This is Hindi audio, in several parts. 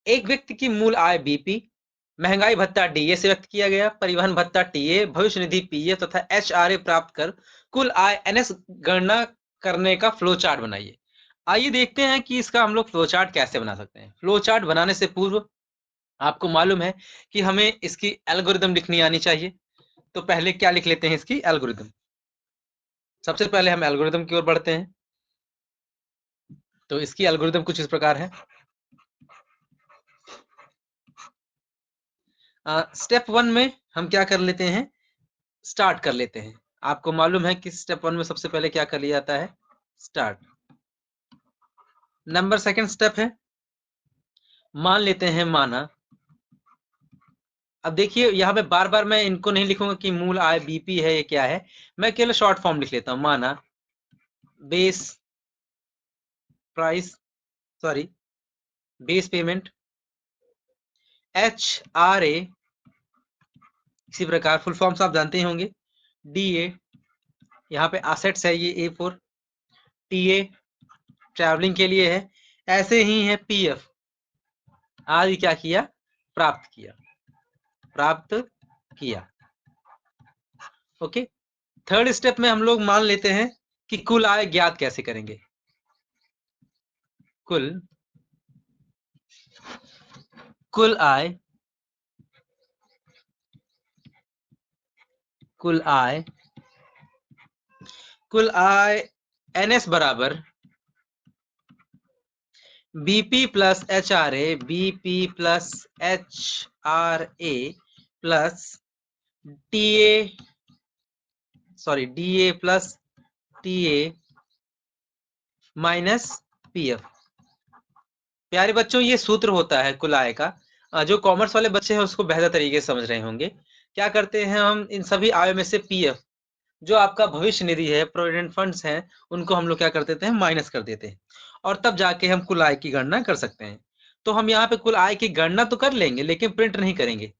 एक व्यक्ति की मूल आय बीपी, महंगाई भत्ता डीए से व्यक्त किया गया, परिवहन भत्ता टीए, भविष्य निधि पीए तथा एचआरए प्राप्त कर कुल आय एनएस गणना करने का फ्लो चार्ट बनाइए। आइए देखते हैं कि इसका हम लोग फ्लो चार्ट कैसे बना सकते हैं। फ्लो चार्ट बनाने से पूर्व आपको मालूम है कि हमें इसकी एल्गोरिदम लिखनी आनी चाहिए। तो पहले क्या लिख लेते हैं इसकी एल्गोरिदम। सबसे पहले हम एल्गोरिदम की ओर बढ़ते हैं। तो इसकी एल्गोरिदम कुछ इस प्रकार है। स्टेप 1 में हम क्या कर लेते हैं, स्टार्ट कर लेते हैं। आपको मालूम है कि स्टेप 1 में सबसे पहले क्या कर लिया जाता है, स्टार्ट। नंबर सेकंड स्टेप है, मान लेते हैं माना। अब देखिए यहाँ पे बार बार मैं इनको नहीं लिखूंगा कि मूल आय बीपी है ये क्या है, मैं केवल शॉर्ट फॉर्म लिख लेता हूं। माना base price, sorry base payment H R A, इसी प्रकार फुल फॉर्म्स आप जानते ही होंगे। डी ए, यहाँ पे असेट्स है ये ए फोर। टी ए ट्रैवलिंग के लिए है। ऐसे ही है पीएफ, आदि क्या किया, प्राप्त किया, प्राप्त किया। ओके। थर्ड स्टेप में हम लोग मान लेते हैं कि कुल आय ज्ञात कैसे करेंगे। कुल आय, कुल आय, कुल आय एनएस बराबर BP plus H R A, BP plus H R A plus TA, sorry DA plus TA minus PF. प्यारे बच्चों, ये सूत्र होता है कुल आय का। जो कॉमर्स वाले बच्चे हैं उसको बेहतर तरीके से समझ रहे होंगे। क्या करते हैं हम, इन सभी आयों में से पीएफ, जो आपका भविष्य निधि है, प्रोविडेंट फंड्स हैं, उनको हम लोग क्या कर देते हैं, माइनस कर देते हैं, और तब जाके हम कुल आय की गणना कर सकते हैं। तो हम यहाँ पे कुल आय की गणना तो कर लेंगे लेकिन प्रिंट नहीं करेंगे।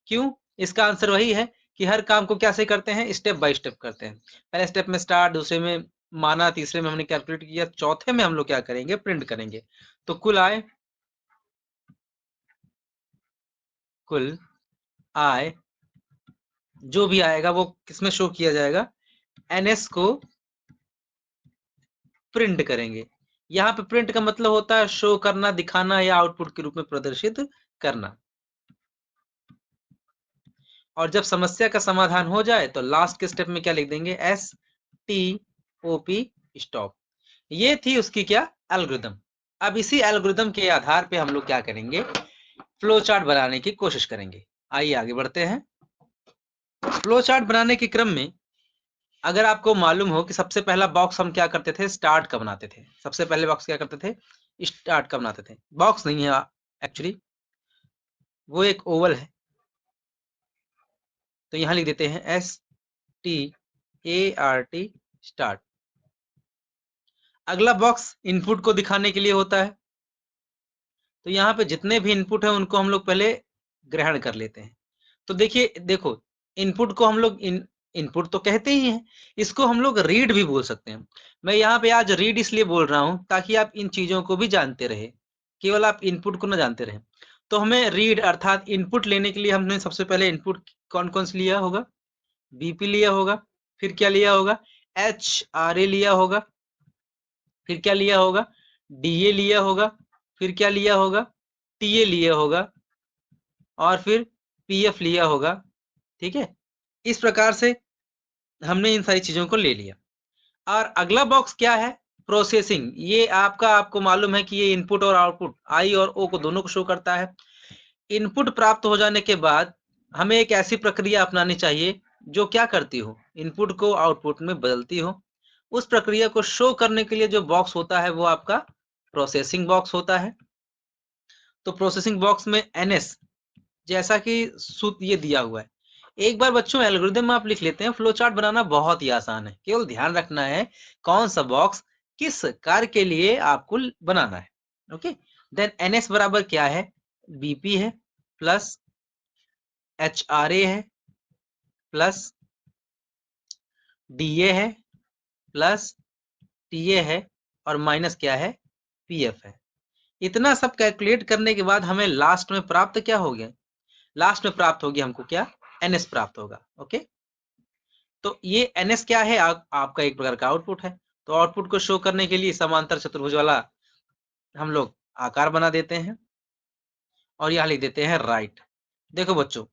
क्यों? इसका आंसर वही है कि हर काम को कैसे करते हैं, स्टेप बाय स्टेप करते हैं। पहले स्टेप में स्टार्ट, दूसरे में माना, तीसरे में हमने कैलकुलेट किया, चौथे में हम लोग क्या करेंगे, प्रिंट करेंगे। तो कुल आय, कुल आय जो भी आएगा वो किसमें शो किया जाएगा, एनएस को प्रिंट करेंगे। यहाँ पे प्रिंट का मतलब होता है शो करना, दिखाना या आउटपुट के रूप में प्रदर्शित करना। और जब समस्या का समाधान हो जाए तो लास्ट के स्टेप में क्या लिख देंगे, S T O P stop. ये थी उसकी क्या, एल्गोरिदम। अब इसी एल्गोरिदम के आधार पे हम लोग क्या करेंगे, फ्लो चार्ट बनाने की कोशिश करेंगे। आइए आगे बढ़ते हैं। फ्लो चार्ट बनाने के क्रम में अगर आपको मालूम हो कि सबसे पहला बॉक्स हम क्या करते थे, स्टार्ट का बनाते थे। सबसे पहले बॉक्स क्या करते थे, स्टार्ट का बनाते थे। बॉक्स नहीं है एक्चुअली, वो एक ओवल है। तो यहां लिख देते हैं S T A R T, start. अगला बॉक्स इनपुट को दिखाने के लिए होता है। तो यहाँ पे जितने भी इनपुट है उनको हम लोग पहले ग्रहण कर लेते हैं। तो देखिए, देखो, इनपुट को हम लोग इनपुट तो कहते ही हैं, इसको हम लोग रीड भी बोल सकते हैं। मैं यहाँ पे आज रीड इसलिए बोल रहा हूँ ताकि आप इन चीजों को भी जानते रहे, केवल आप इनपुट को ना जानते रहे। तो हमें रीड अर्थात इनपुट लेने के लिए हमने सबसे पहले इनपुट कौन कौन से लिया होगा, बीपी लिया होगा, फिर क्या लिया होगा, एच आर ए लिया होगा, फिर क्या लिया होगा, डीए लिया होगा, फिर क्या लिया होगा, टीए लिया होगा, और फिर पीएफ लिया होगा। ठीक है, इस प्रकार से हमने इन सारी चीजों को ले लिया। और अगला बॉक्स क्या है, प्रोसेसिंग। ये आपका, आपको मालूम है कि ये इनपुट और आउटपुट, आई और ओ को दोनों को शो करता है। इनपुट प्राप्त हो जाने के बाद हमें एक ऐसी प्रक्रिया अपनानी चाहिए जो क्या करती हो, इनपुट को आउटपुट में बदलती हो। उस प्रक्रिया को शो करने के लिए जो बॉक्स होता है वो आपका प्रोसेसिंग बॉक्स होता है। तो प्रोसेसिंग बॉक्स में एनएस, जैसा कि सूत्र ये दिया हुआ है। एक बार बच्चों एल्गोरिदम आप लिख लेते हैं, फ्लो चार्ट बनाना बहुत ही आसान है। केवल ध्यान रखना है कौन सा बॉक्स किस कार्य के लिए आपको बनाना है। ओके। देन एनएस बराबर क्या है, बीपी है प्लस एच आर ए है प्लस डीए है प्लस टीए है और माइनस क्या है, पीएफ है। इतना सब कैलकुलेट करने के बाद हमें लास्ट में प्राप्त क्या हो गया? लास्ट में प्राप्त हो गया हमको क्या? NS प्राप्त होगा। ओके, तो ये NS क्या है? आपका एक प्रकार का आउटपुट है। तो आउटपुट को शो करने के लिए समांतर चतुर्भुज वाला हम लोग आकार बना देते हैं और यहाँ लिख देते हैं राइट। देखो बच्चों,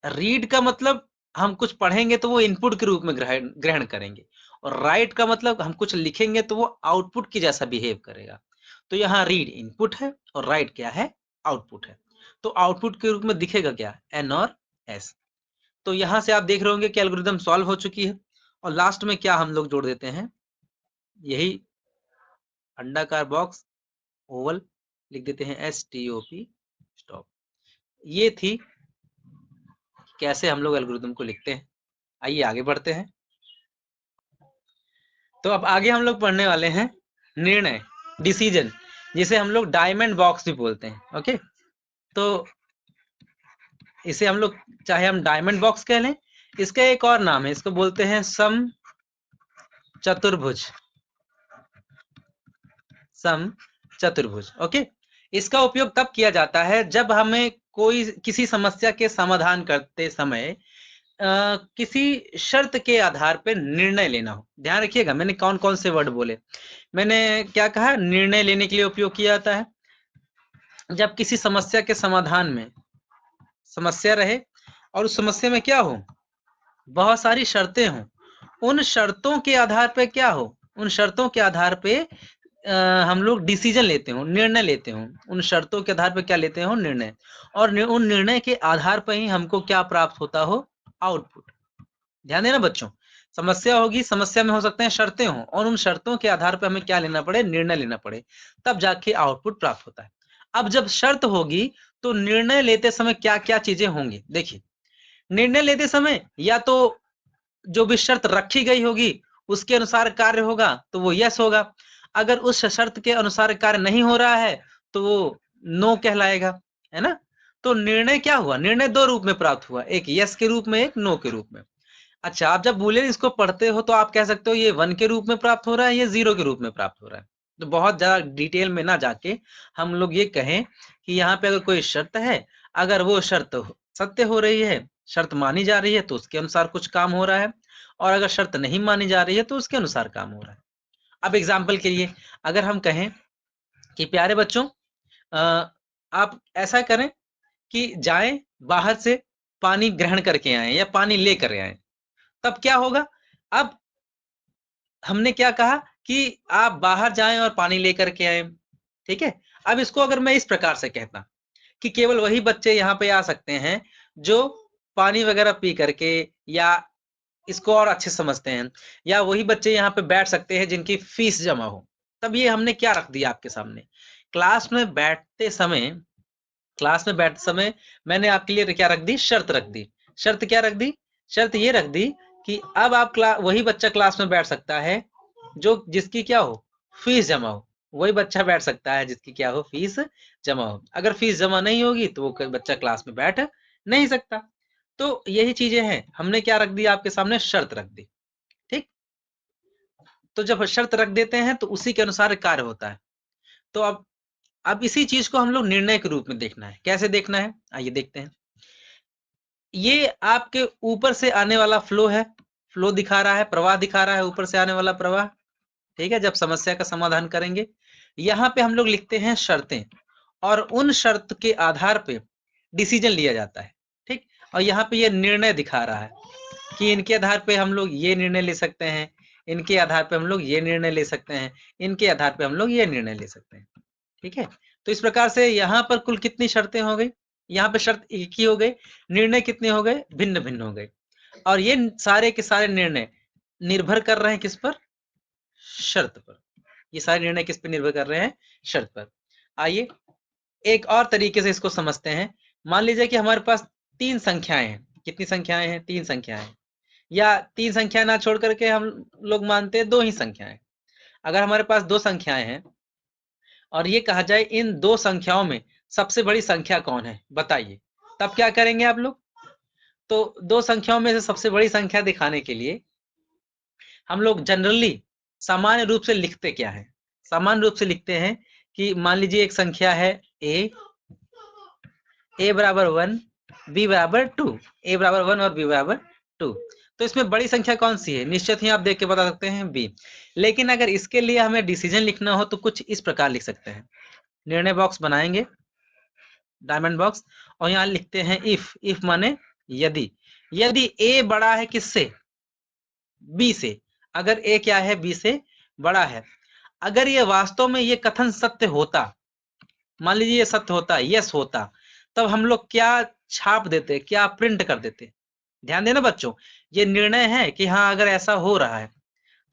रीड का मतलब हम कुछ पढ़ेंगे तो वो इनपुट के रूप में ग्रहण करेंगे, और राइट का मतलब हम कुछ लिखेंगे तो वो आउटपुट की जैसा बिहेव करेगा। तो यहाँ रीड इनपुट है और राइट क्या है? आउटपुट है। तो आउटपुट के रूप में दिखेगा क्या? N और S। तो यहाँ से आप देख रहे होंगे कि एल्गोरिदम सॉल्व हो चुकी है, और लास्ट में क्या हम लोग जोड़ देते हैं? यही अंडाकार बॉक्स ओवल लिख देते हैं STOP स्टॉप। ये थी कैसे हम लोग एल्गोरिदम को लिखते हैं। आइए आगे बढ़ते हैं। तो अब आगे हम लोग पढ़ने वाले हैं निर्णय, डिसीजन, जिसे हम लोग डायमंड बॉक्स भी बोलते हैं। ओके, तो इसे हम लोग चाहे हम डायमंड बॉक्स कह लें, इसका एक और नाम है, इसको बोलते हैं सम चतुर्भुज। सम चतुर्भुज। ओके, इसका उपयोग तब किया जाता है जब हमें कोई किसी समस्या के समाधान करते समय किसी शर्त के आधार पर निर्णय लेना हो। ध्यान रखिएगा, मैंने कौन कौन से वर्ड बोले। मैंने क्या कहा? निर्णय लेने के लिए उपयोग किया जाता है जब किसी समस्या के समाधान में समस्या रहे और उस समस्या में क्या हो? बहुत सारी शर्तें हों। उन शर्तों के आधार पे क्या हो? उन शर्तों के आधार पे हम लोग डिसीजन लेते हो, निर्णय लेते हो। उन शर्तों के आधार पे क्या लेते हो? निर्णय। और उन निर्णय के आधार पर ही हमको क्या प्राप्त होता हो? आउटपुट। ध्यान देना बच्चों, समस्या होगी, समस्या में हो सकते हैं शर्तें हों, और उन शर्तों के आधार पर हमें क्या लेना पड़े? निर्णय लेना पड़े, तब जाके आउटपुट प्राप्त होता है। अब जब शर्त होगी तो निर्णय लेते समय क्या क्या चीजें होंगी? देखिए, निर्णय लेते समय या तो जो भी शर्त रखी गई होगी उसके अनुसार कार्य होगा तो वो यस होगा। अगर उस शर्त के अनुसार कार्य नहीं हो रहा है तो वो नो कहलाएगा, है ना? तो निर्णय क्या हुआ? निर्णय दो रूप में प्राप्त हुआ, एक यस के रूप में, एक नो के रूप में। अच्छा, आप जब बूलियन इसको पढ़ते हो तो आप कह सकते हो ये 1 के रूप में प्राप्त हो रहा है, ये 0 के रूप में प्राप्त हो रहा है। तो बहुत ज़्यादा डिटेल में ना जाके हम लोग ये कहें कि यहाँ पे अगर कोई शर्त है, अगर वो शर्त सत्य हो रही है, शर्त मानी जा रही है तो उसके अनुसार कुछ काम हो रहा है, और अगर शर्त नहीं मानी जा रही है तो उसके अनुसार काम हो रहा है। अब एग्जाम्पल के लिए अगर हम कहें कि प्यारे बच्चों, आप ऐसा करें कि जाएं बाहर से पानी ग्रहण करके आएँ या पानी लेकर आएँ, तब क्या होगा? अब हमने क्या कहा कि आप बाहर जाएँ और पानी लेकर के आएँ, ठीक है? अब इसको अगर मैं इस प्रकार से कहता कि केवल वही बच्चे यहाँ पे आ सकते हैं जो पानी वगैरह पी करके, या इसको और अच्छे से समझते हैं, या वही बच्चे यहाँ पे बैठ सकते हैं जिनकी फीस जमा हो। तब ये हमने क्या रख दिया आपके सामने? क्लास में बैठते समय क्लास में बैठते समय मैंने आपके लिए क्या रख दी? शर्त रख दी। शर्त क्या रख दी? शर्त ये रख दी कि अब आप वही बच्चा क्लास में बैठ सकता है जो जिसकी क्या हो? फीस जमा हो। वही बच्चा बैठ सकता है जिसकी क्या हो? फीस जमा हो। अगर फीस जमा नहीं होगी तो वो बच्चा क्लास में बैठ नहीं सकता। तो यही चीजें हैं, हमने क्या रख दिया आपके सामने? शर्त रख दी। ठीक, तो जब शर्त रख देते हैं तो उसी के अनुसार कार्य होता है। तो अब इसी चीज को हम लोग निर्णय के रूप में देखना है। कैसे देखना है? आइए देखते हैं। ये आपके ऊपर से आने वाला फ्लो है, फ्लो दिखा रहा है, प्रवाह दिखा रहा है, ऊपर से आने वाला प्रवाह। ठीक है, जब समस्या का समाधान करेंगे, यहाँ पे हम लोग लिखते हैं शर्तें, और उन शर्त के आधार पे डिसीजन लिया जाता है। ठीक, और यहाँ पे ये निर्णय दिखा रहा है कि इनके आधार पे हम लोग ये निर्णय ले सकते हैं, इनके आधार पे हम लोग ये निर्णय ले सकते हैं, इनके आधार पे हम लोग ये निर्णय ले सकते हैं। ठीक है, तो इस प्रकार से यहाँ पर कुल कितनी शर्तें हो गई? यहाँ पे शर्त एक ही हो गई, निर्णय कितने हो गए? भिन्न भिन्न हो गए। और ये सारे के सारे निर्णय निर्भर कर रहे हैं किस पर? शर्त पर। ये सारे निर्णय किस पे निर्भर कर रहे हैं? शर्त पर। आइए एक और तरीके से इसको समझते हैं। मान लीजिए कि हमारे पास 3 संख्याएं हैं। कितनी संख्याएं हैं? 3 संख्याएं हैं, या 3 संख्या ना छोड़ करके हम लोग मानते हैं 2 ही संख्याएं। अगर हमारे पास 2 संख्याएं हैं और ये कहा जाए इन 2 संख्याओं में सबसे बड़ी संख्या कौन है? बताइए, तब क्या करेंगे आप लोग? तो 2 संख्याओं में से सबसे बड़ी संख्या दिखाने के लिए हम लोग जनरली सामान्य रूप से लिखते क्या है? सामान्य रूप से लिखते हैं कि मान लीजिए एक संख्या है a बराबर 1, b बराबर 2, a बराबर 1 और b बराबर 2। तो इसमें बड़ी संख्या कौन सी है? निश्चित ही आप देख के बता सकते हैं b। लेकिन अगर इसके लिए हमें डिसीजन लिखना हो तो कुछ इस प्रकार लिख सकते हैं। निर्णय बॉक्स बनाएंगे, डायमंड बॉक्स, और यहाँ लिखते हैं इफ माने यदि a बड़ा है किससे? b से। अगर a क्या है? b से बड़ा है। अगर ये वास्तव में ये कथन सत्य होता, मान लीजिए ये सत्य होता, यस होता, तब हम लोग क्या छाप देते, क्या प्रिंट कर देते? ध्यान देना बच्चों, ये निर्णय है कि हाँ अगर ऐसा हो रहा है,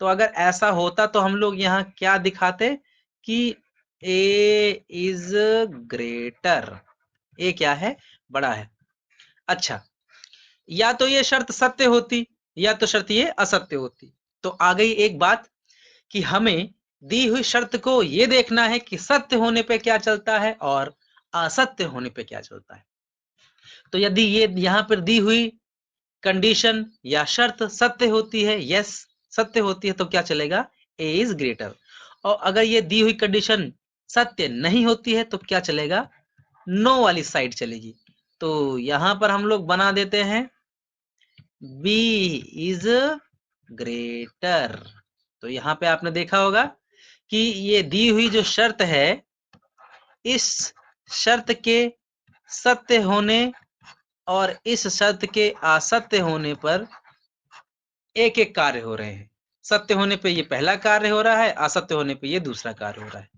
तो अगर ऐसा होता तो हम लोग यहाँ क्या दिखाते कि a इज ग्रेटर, a क्या है? बड़ा है। अच्छा, या तो ये शर्त सत्य होती या तो शर्त ये असत्य होती। तो आ गई एक बात कि हमें दी हुई शर्त को ये देखना है कि सत्य होने पे क्या चलता है और असत्य होने पे क्या चलता है। तो यदि ये यहाँ पर दी हुई कंडीशन या शर्त सत्य होती है, यस सत्य होती है, तो क्या चलेगा? ए इज ग्रेटर। और अगर ये दी हुई कंडीशन सत्य नहीं होती है तो क्या चलेगा? नो वाली साइड चलेगी। तो यहां पर हम लोग बना देते हैं b इज ग्रेटर। तो यहाँ पे आपने देखा होगा कि ये दी हुई जो शर्त है, इस शर्त के सत्य होने और इस शर्त के असत्य होने पर एक एक कार्य हो रहे हैं। सत्य होने पे ये पहला कार्य हो रहा है, असत्य होने पे ये दूसरा कार्य हो रहा है।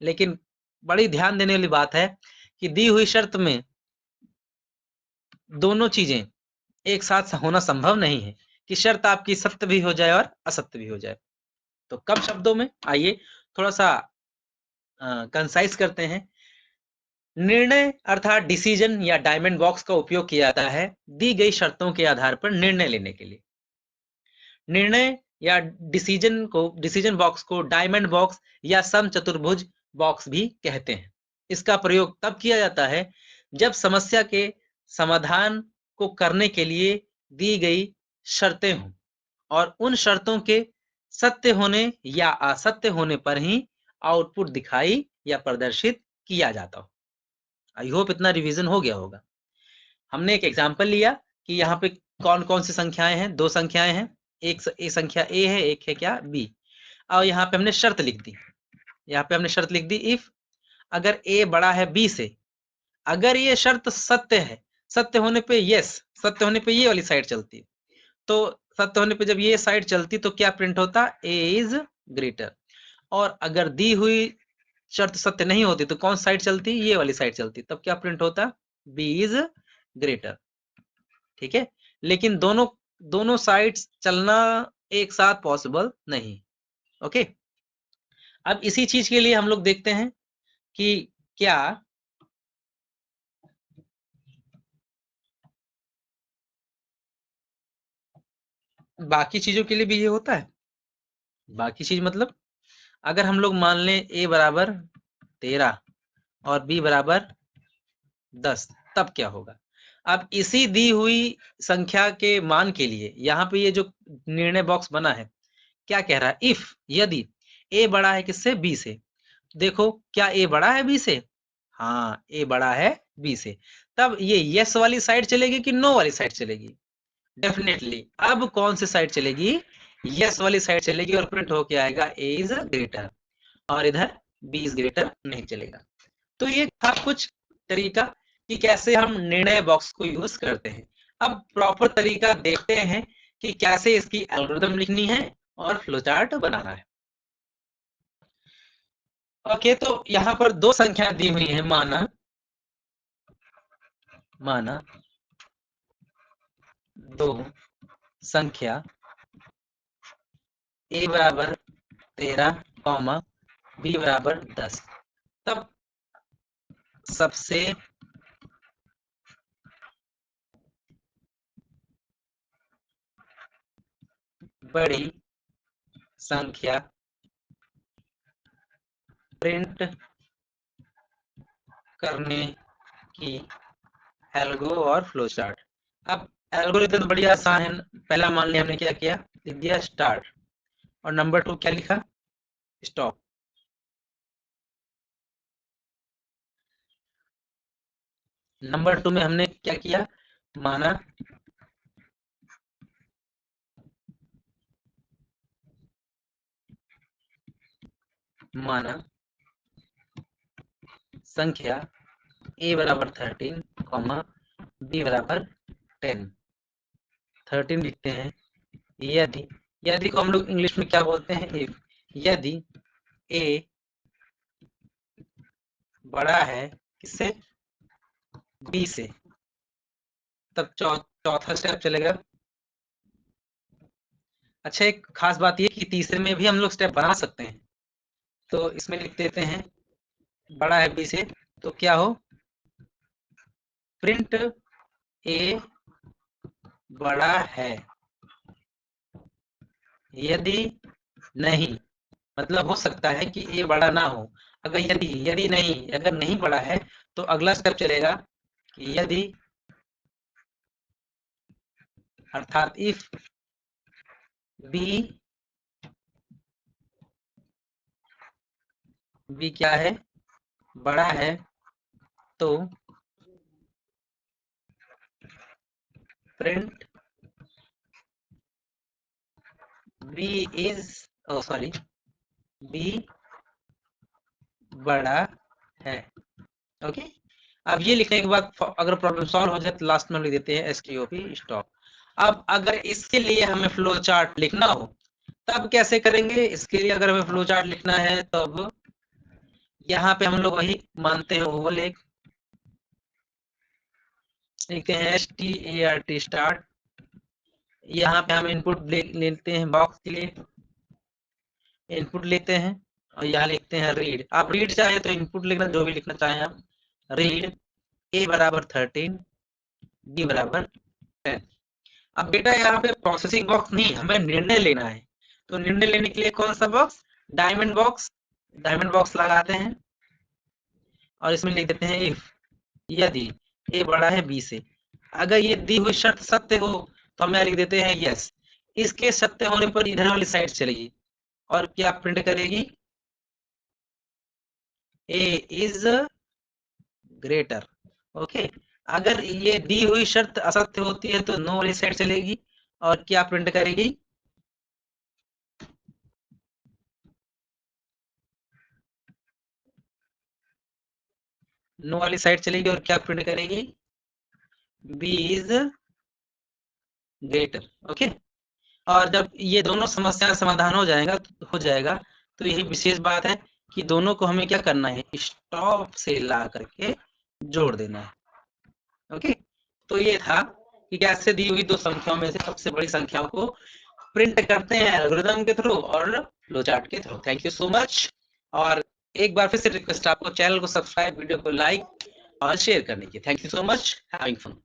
लेकिन बड़ी ध्यान देने वाली बात है कि दी हुई शर्त में दोनों चीजें एक साथ होना संभव नहीं है कि शर्त आपकी सत्य भी हो जाए और असत्य भी हो जाए। तो कम शब्दों में आइए थोड़ा सा कंसाइज करते हैं। निर्णय अर्थात डिसीजन या डायमंड बॉक्स का उपयोग किया जाता है दी गई शर्तों के आधार पर निर्णय लेने के लिए। निर्णय या डिसीजन बॉक्स को डायमंड बॉक्स या समचतुर्भुज बॉक्स भी कहते हैं। इसका प्रयोग तब किया जाता है जब समस्या के समाधान को करने के लिए दी गई शर्तें हों और उन शर्तों के सत्य होने या असत्य होने पर ही आउटपुट दिखाई या प्रदर्शित किया जाता हो। आई होप इतना रिवीजन हो गया होगा। हमने एक एग्जाम्पल लिया कि यहाँ पे कौन कौन सी संख्याएं हैं, दो संख्याएं हैं, एक संख्या a है, एक है क्या b। और यहाँ पे हमने शर्त लिख दी, यहाँ पे हमने शर्त लिख दी इफ अगर a बड़ा है b से, अगर ये शर्त सत्य है, सत्य होने पे यस, सत्य होने पे ये वाली साइड चलती, तो सत्य होने पे जब ये साइड चलती तो क्या प्रिंट होता? a is greater. और अगर दी हुई शर्त सत्य नहीं होती तो कौन साइड चलती? ये वाली साइड चलती, तब क्या प्रिंट होता? b is greater. ठीक है, लेकिन दोनों साइड्स चलना एक साथ पॉसिबल नहीं। ओके, अब इसी चीज के लिए हम लोग देखते हैं कि क्या बाकी चीजों के लिए भी ये होता है। बाकी चीज मतलब अगर हम लोग मान लें a बराबर 13 और b बराबर 10, तब क्या होगा? अब इसी दी हुई संख्या के मान के लिए यहाँ पे ये जो निर्णय बॉक्स बना है क्या कह रहा है? इफ यदि a बड़ा है किससे? b से। देखो क्या a बड़ा है b से? हाँ, a बड़ा है b से। तब ये यस वाली साइड चलेगी कि नो वाली साइड चलेगी? डेफिनेटली अब कौन सी साइड चलेगी? यस वाली साइड चलेगी और प्रिंट होके आएगा a इज ग्रेटर, और इधर b इज ग्रेटर नहीं चलेगा। तो ये था कुछ तरीका कि कैसे हम निर्णय बॉक्स को यूज करते हैं। अब प्रॉपर तरीका देखते हैं कि कैसे इसकी एल्गोरिथम लिखनी है और फ्लोचार्ट बनाना है। ओके, तो यहाँ पर दो संख्या दी हुई है, माना दो संख्या a बराबर 13, b बराबर 10। तब सबसे बड़ी संख्या प्रिंट करने की एल्गो और फ्लो चार्ट। अब एल्गोरिथम तो बड़ी आसान है। पहला मान लिया हमने, क्या किया? लिख दिया स्टार्ट, और नंबर 2 क्या लिखा? स्टॉप। नंबर 2 में हमने क्या किया, माना संख्या a बराबर 13, b बराबर 10। 13 लिखते हैं, यदि को हम लोग इंग्लिश में क्या बोलते हैं, इफ। यदि a बड़ा है किससे, b से, तब चौथा स्टेप चलेगा। अच्छा, एक खास बात ये कि तीसरे में भी हम लोग स्टेप बना सकते हैं। तो इसमें लिख देते हैं बड़ा है b से, तो क्या हो, प्रिंट a बड़ा है। यदि नहीं, मतलब हो सकता है कि a बड़ा ना हो। अगर अगर नहीं बड़ा है तो अगला स्टेप चलेगा कि यदि, अर्थात इफ b क्या है, बड़ा है, तो प्रिंट b बड़ा है। ओके, अब ये लिखने के बाद अगर प्रॉब्लम सॉल्व हो जाए तो लास्ट में लिख देते हैं STOP स्टॉप। अब अगर इसके लिए हमें फ्लो चार्ट लिखना हो तब कैसे करेंगे, इसके लिए अगर हमें फ्लो चार्ट लिखना है तब यहाँ पे हम लोग वही मानते हैं, वो लिखते हैं START स्टार्ट। यहाँ पे हम इनपुट लेते हैं, बॉक्स के लिए इनपुट लेते हैं और यहाँ लिखते हैं रीड। आप रीड चाहे तो इनपुट लिखना, जो भी लिखना चाहें आप। रीड a बराबर 13, b बराबर 10। अब बेटा यहाँ पे प्रोसेसिंग बॉक्स नहीं, हमें निर्णय लेना है। तो निर्णय लेने के लिए कौन सा बॉक्स, डायमंड बॉक्स लगाते हैं और इसमें लिख देते हैं इफ, यदि a बड़ा है b से। अगर ये दी हुई शर्त सत्य हो तो हम यहाँ लिख देते हैं यस। इसके सत्य होने पर इधर वाली साइड चलेगी और क्या प्रिंट करेगी, a इज ग्रेटर। ओके, अगर ये दी हुई शर्त असत्य होती है तो नो वाली साइड चलेगी और क्या प्रिंट करेगी, नो वाली साइड चलेगी और क्या प्रिंट करेगी, b इज ग्रेटर। ओके, और जब ये दोनों समस्या समाधान हो जाएगा तो यही विशेष बात है कि दोनों को हमें क्या करना है, स्टॉप से ला करके जोड़ देना है। ओके, तो ये था कि कैसे दी हुई दो संख्याओं में से सबसे बड़ी संख्याओं को प्रिंट करते हैं एल्गोरिथम के थ्रू और फ्लोचार्ट के through. Thank you so much. और एक बार फिर से रिक्वेस्ट आपको, चैनल को सब्सक्राइब, वीडियो को लाइक और शेयर करने की। Thank you so much, having fun.